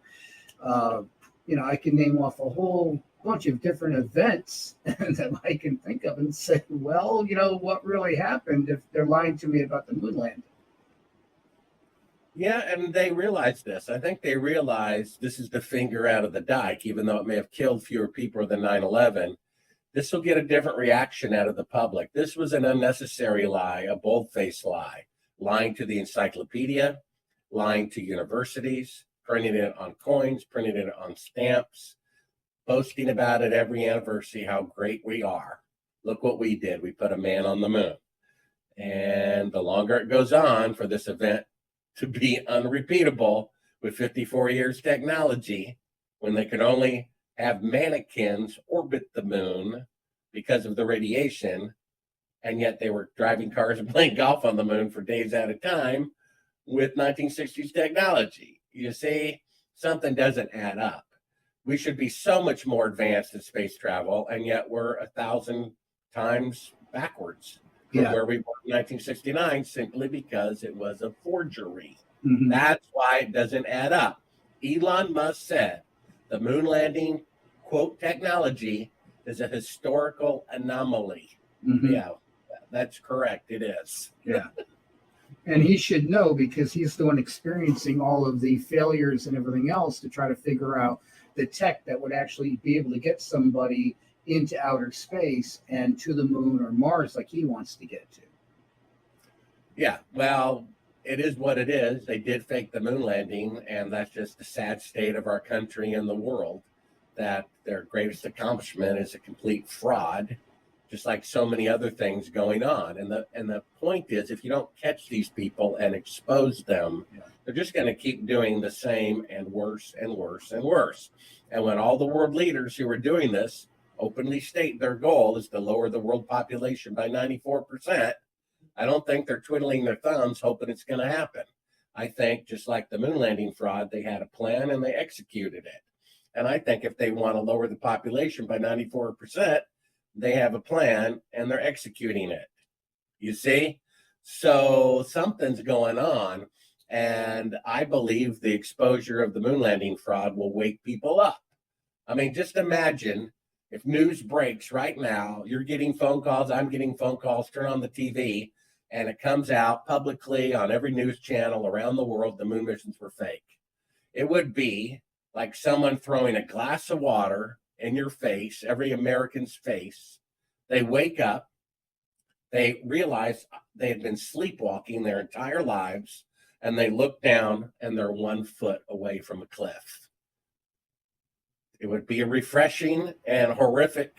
A: can name off a whole bunch of different events that I can think of and say, well, what really happened if they're lying to me about the moon landing?
B: Yeah, and they realize this. I think they realize this is the finger out of the dike, even though it may have killed fewer people than 9/11. This will get a different reaction out of the public. This was an unnecessary lie, a bold-faced lie, lying to the encyclopedia, lying to universities, printing it on coins, printing it on stamps, boasting about it every anniversary, how great we are. Look what we did. We put a man on the moon. And the longer it goes on for this event to be unrepeatable with 54 years technology, when they could only have mannequins orbit the moon because of the radiation, and yet they were driving cars and playing golf on the moon for days at a time, with 1960s technology. You see, something doesn't add up. We should be so much more advanced in space travel, and yet we're 1,000 times backwards from where we were in 1969 simply because it was a forgery.
A: Mhm.
B: That's why it doesn't add up. Elon Musk said the moon landing, quote, technology is a historical anomaly.
A: Mhm.
B: Yeah, that's correct. It is.
A: Yeah. And he should know because he's the one experiencing all of the failures and everything else to try to figure out the tech that would actually be able to get somebody into outer space and to the moon or Mars like he wants to get to.
B: Yeah, well, it is what it is. They did fake the moon landing, and that's just the sad state of our country and the world, that their greatest accomplishment is a complete fraud, just like so many other things going on. And the point is, if you don't catch these people and expose them, they're just going to keep doing the same and worse and worse and worse. And when all the world leaders who are doing this openly state their goal is to lower the world population by 94%, I don't think they're twiddling their thumbs hoping it's going to happen. I think just like the moon landing fraud, they had a plan and they executed it. And I think if they want to lower the population by 94%, they have a plan and they're executing it. You see? So something's going on. And I believe the exposure of the moon landing fraud will wake people up. I mean, just imagine if news breaks right now, you're getting phone calls, I'm getting phone calls, turn on the TV, and it comes out publicly on every news channel around the world the moon missions were fake. It would be like someone throwing a glass of water in your face, every American's face. They wake up, they realize they had been sleepwalking their entire lives, and they look down and they're 1 foot away from a cliff. It would be a refreshing and horrific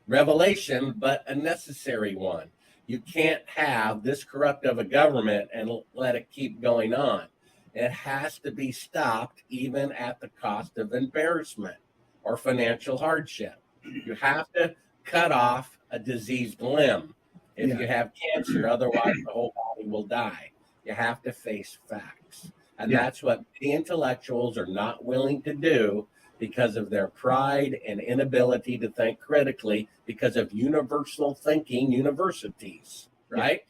B: revelation, but a necessary one. You can't have this corrupt of a government and let it keep going on. It has to be stopped, even at the cost of embarrassment or financial hardship. You have to cut off a diseased limb if you have cancer, otherwise the whole body will die. You have to face facts. And that's what the intellectuals are not willing to do because of their pride and inability to think critically because of universal thinking universities, right?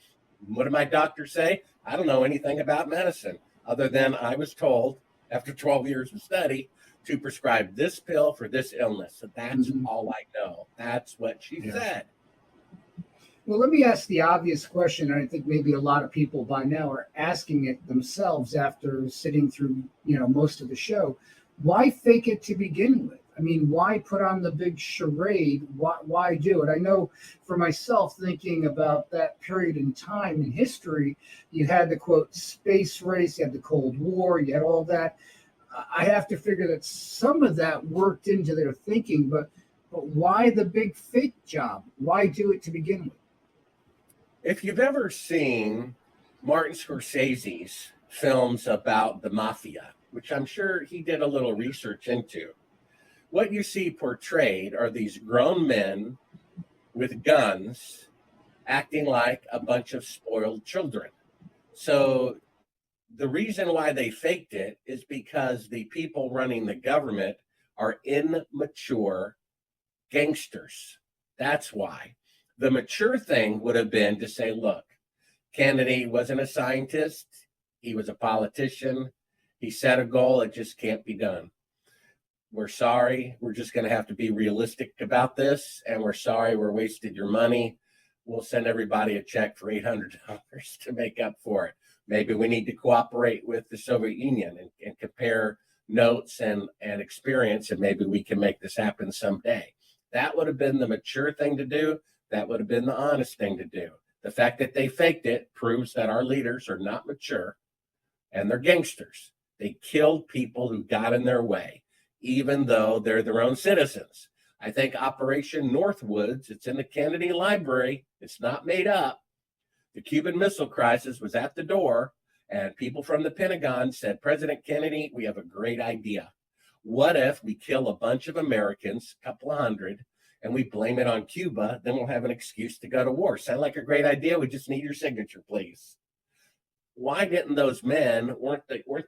B: What did my doctor say? I don't know anything about medicine other than I was told after 12 years of study to prescribe this pill for this illness. So that's all I know. That's what she said.
A: Well, let me ask the obvious question, and I think maybe a lot of people by now are asking it themselves after sitting through, most of the show. Why fake it to begin with? I mean, why put on the big charade? Why do it? I know for myself, thinking about that period in time in history, you had the, quote, space race, you had the Cold War, you had all that. I have to figure that some of that worked into their thinking, but why the big fake job? Why do it to begin with?
B: If you've ever seen Martin Scorsese's films about the mafia, which I'm sure he did a little research into, what you see portrayed are these grown men with guns acting like a bunch of spoiled children. So the reason why they faked it is because the people running the government are immature gangsters. That's why. The mature thing would have been to say, look, Kennedy wasn't a scientist. He was a politician. He set a goal. It just can't be done. We're sorry. We're just going to have to be realistic about this. And we're sorry we're wasted your money. We'll send everybody a check for $800 to make up for it. Maybe we need to cooperate with the Soviet Union and compare notes and experience, and maybe we can make this happen someday. That would have been the mature thing to do. That would have been the honest thing to do. The fact that they faked it proves that our leaders are not mature and they're gangsters. They killed people who got in their way, even though they're their own citizens. I think Operation Northwoods, it's in the Kennedy Library. It's not made up. The Cuban Missile Crisis was at the door, and people from the Pentagon said, President Kennedy, we have a great idea. What if we kill a bunch of Americans, a couple of hundred, and we blame it on Cuba? Then we'll have an excuse to go to war. Sound like a great idea? We just need your signature, please. why didn't those men,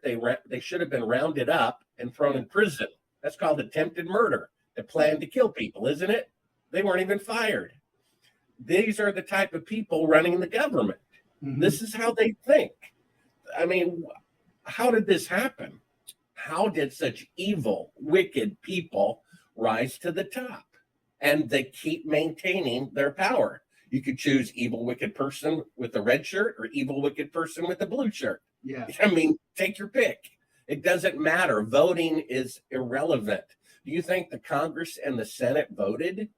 B: they should have been rounded up and thrown in prison. That's called attempted murder, the plan to kill people, isn't it? They weren't even fired. These are the type of people running the government.
A: Mhm.
B: This is how they think. I mean, how did this happen? How did such evil, wicked people rise to the top? And they keep maintaining their power. You could choose evil, wicked person with the red shirt or evil, wicked person with the blue shirt.
A: Yeah.
B: I mean, take your pick. It doesn't matter. Voting is irrelevant. Do you think the Congress and the Senate voted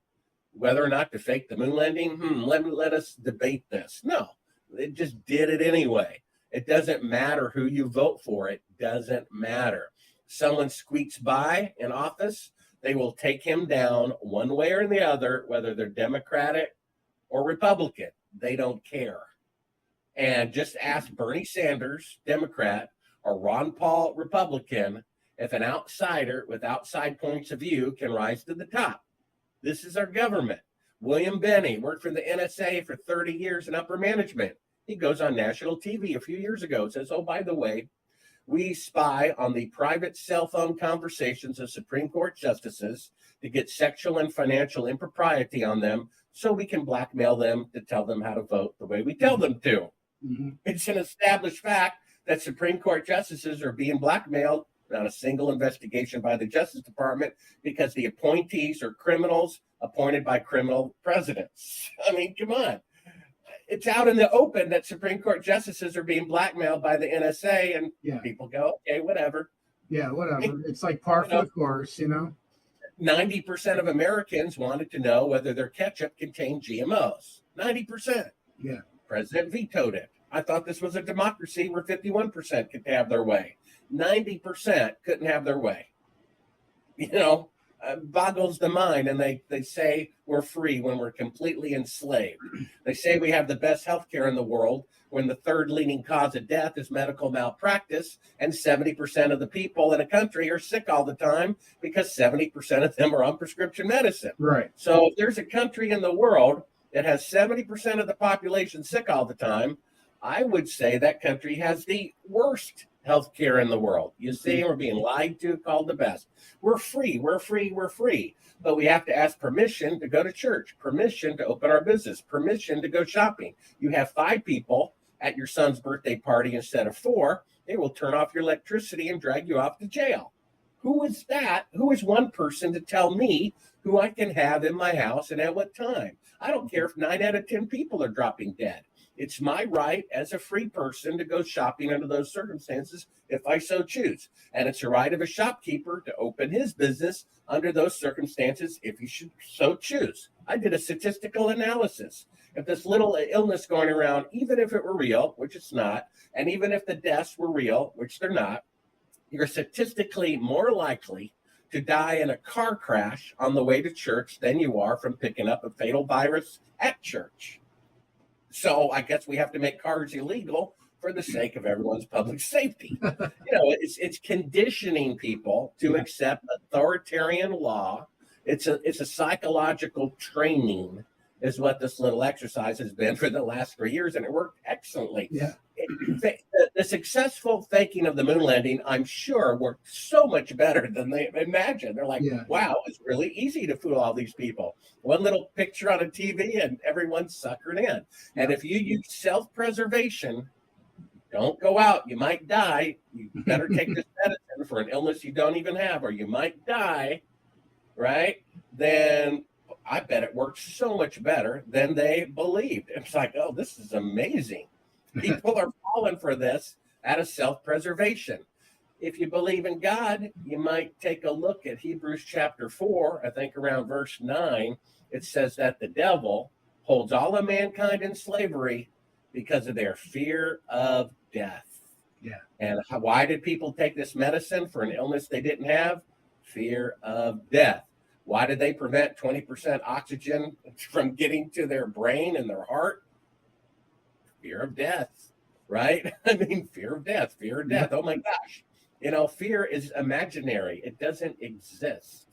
B: whether or not to fake the moon landing? Let us debate this. No, they just did it anyway. It doesn't matter who you vote for. It doesn't matter. Someone squeaks by in office, they will take him down one way or the other, whether they're Democratic or Republican. They don't care. And just ask Bernie Sanders, Democrat, or Ron Paul, Republican, if an outsider with outside points of view can rise to the top. This is our government. William Benny worked for the NSA for 30 years in upper management. He goes on national TV a few years ago and says, oh, by the way, we spy on the private cell phone conversations of Supreme Court justices to get sexual and financial impropriety on them so we can blackmail them to tell them how to vote the way we tell them to.
A: Mm-hmm.
B: It's an established fact that Supreme Court justices are being blackmailed, not a single investigation by the Justice Department, because the appointees are criminals appointed by criminal presidents. I mean, come on. It's out in the open that Supreme Court justices are being blackmailed by the NSA, and people go, okay, whatever.
A: Yeah, whatever. It's like par for the course,
B: 90% of Americans wanted to know whether their ketchup contained GMOs. 90%.
A: Yeah.
B: President vetoed it. I thought this was a democracy where 51% could have their way. 90% couldn't have their way. Boggles the mind. And they say we're free when we're completely enslaved. They say we have the best healthcare in the world when the third leading cause of death is medical malpractice, and 70% of the people in a country are sick all the time because 70% of them are on prescription medicine.
A: Right.
B: So if there's a country in the world that has 70% of the population sick all the time, I would say that country has the worst healthcare in the world. You see, we're being lied to, called the best. We're free, but we have to ask permission to go to church, permission to open our business, permission to go shopping. You have 5 people at your son's birthday party instead of 4, they will turn off your electricity and drag you off to jail. Who is that? Who is one person to tell me who I can have in my house and at what time? I don't care if 9 out of 10 people are dropping dead. It's my right as a free person to go shopping under those circumstances if I so choose. And it's the right of a shopkeeper to open his business under those circumstances if he should so choose. I did a statistical analysis. If this little illness going around, even if it were real, which it's not, and even if the deaths were real, which they're not, you're statistically more likely to die in a car crash on the way to church than you are from picking up a fatal virus at church. So I guess we have to make cars illegal for the sake of everyone's public safety. It's conditioning people to accept authoritarian law. It's a psychological training is what this little exercise has been for the last 3 years, and it worked excellently.
A: Yeah.
B: The successful faking of the moon landing, I'm sure, worked so much better than they imagined. They're like, wow, it's really easy to fool all these people. One little picture on a TV and everyone's suckered in. And if you use self-preservation, don't go out. You might die. You better take this medicine for an illness you don't even have, or you might die, right? Then I bet it works so much better than they believed. It's like, oh, this is amazing. People are falling for this out of self-preservation. If you believe in God, you might take a look at Hebrews chapter 4, I think around verse 9. It says that the devil holds all of mankind in slavery because of their fear of death.
A: Yeah.
B: And why did people take this medicine for an illness they didn't have? Fear of death. Why did they prevent 20% oxygen from getting to their brain and their heart? Fear of death, right? I mean, fear of death. Oh my gosh. Fear is imaginary. It doesn't exist.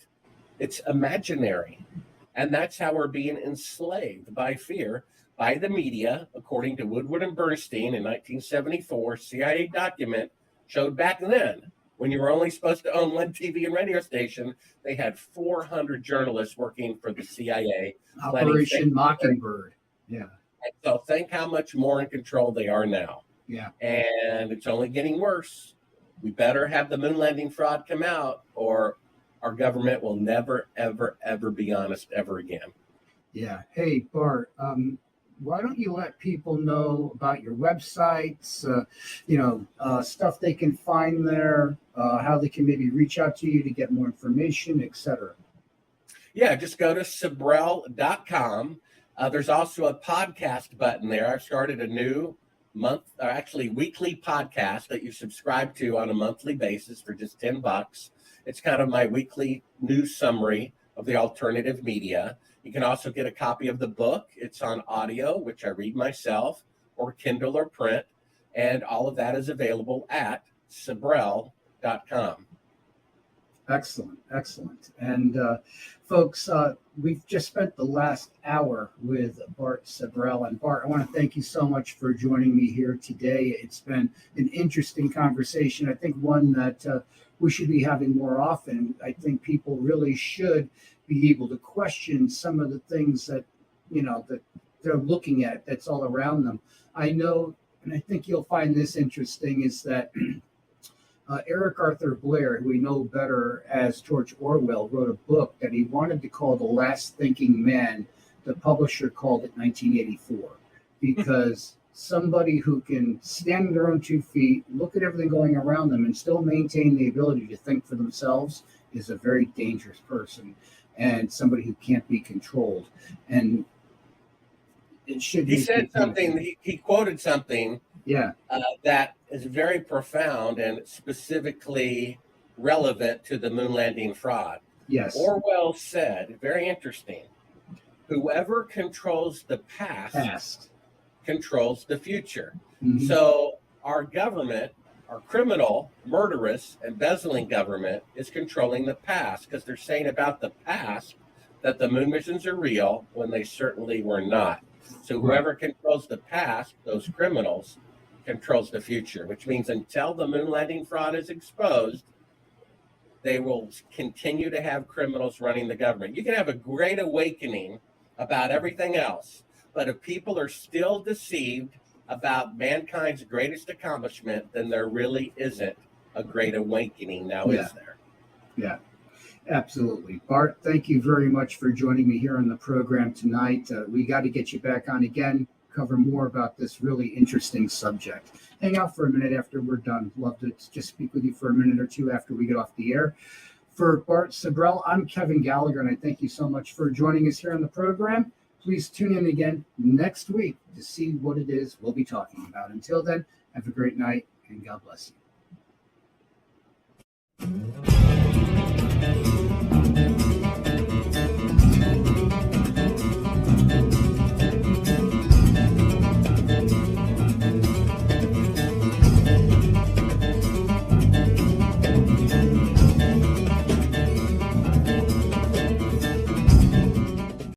B: It's imaginary. And that's how we're being enslaved by fear, by the media, according to Woodward and Bernstein in 1974, CIA document showed back then, when you were only supposed to own one TV and radio station, they had 400 journalists working for the CIA.
A: Operation Mockingbird. Yeah.
B: And so think how much more in control they are now.
A: Yeah.
B: And it's only getting worse. We better have the moon landing fraud come out, or our government will never, ever, ever be honest ever again.
A: Yeah. Hey, Bart, why don't you let people know about your websites, stuff they can find there, how they can maybe reach out to you to get more information, etc.
B: Yeah, just go to Sibrel.com. There's also a podcast button there. I've started a new weekly podcast that you subscribe to on a monthly basis for just $10. It's kind of my weekly news summary of the alternative media. You can also get a copy of the book. It's on audio, which I read myself, or Kindle or print. And all of that is available at Sibrel.com.
A: Excellent. And folks, we've just spent the last hour with Bart Sibrel. And Bart, I want to thank you so much for joining me here today. It's been an interesting conversation. I think one that we should be having more often. I think people really should be able to question some of the things that, that they're looking at that's all around them. I know, and I think you'll find this interesting, is that Eric Arthur Blair, who we know better as George Orwell, wrote a book that he wanted to call The Last Thinking Man. The publisher called it 1984, because somebody who can stand on their own 2 feet, look at everything going around them, and still maintain the ability to think for themselves is a very dangerous person, and somebody who can't be controlled. And it should.
B: He said something. He quoted something.
A: Yeah.
B: That is very profound and specifically relevant to the moon landing fraud.
A: Yes.
B: Orwell said, very interesting, whoever controls the past controls the future. Mm-hmm. So our government, our criminal, murderous, embezzling government is controlling the past, because they're saying about the past that the moon missions are real when they certainly were not. So whoever controls the past, those criminals, controls the future, which means until the moon landing fraud is exposed, they will continue to have criminals running the government. You can have a great awakening about everything else, but if people are still deceived about mankind's greatest accomplishment, then there really isn't a great awakening now, is there?
A: Yeah, absolutely. Bart, thank you very much for joining me here on the program tonight. We got to get you back on again, cover more about this really interesting subject. Hang out for a minute after we're done. Love to just speak with you for a minute or two after we get off the air. For Bart Sibrel, I'm Kevin Gallagher, and I thank you so much for joining us here on the program. Please tune in again next week to see what it is we'll be talking about. Until then, have a great night, and God bless you.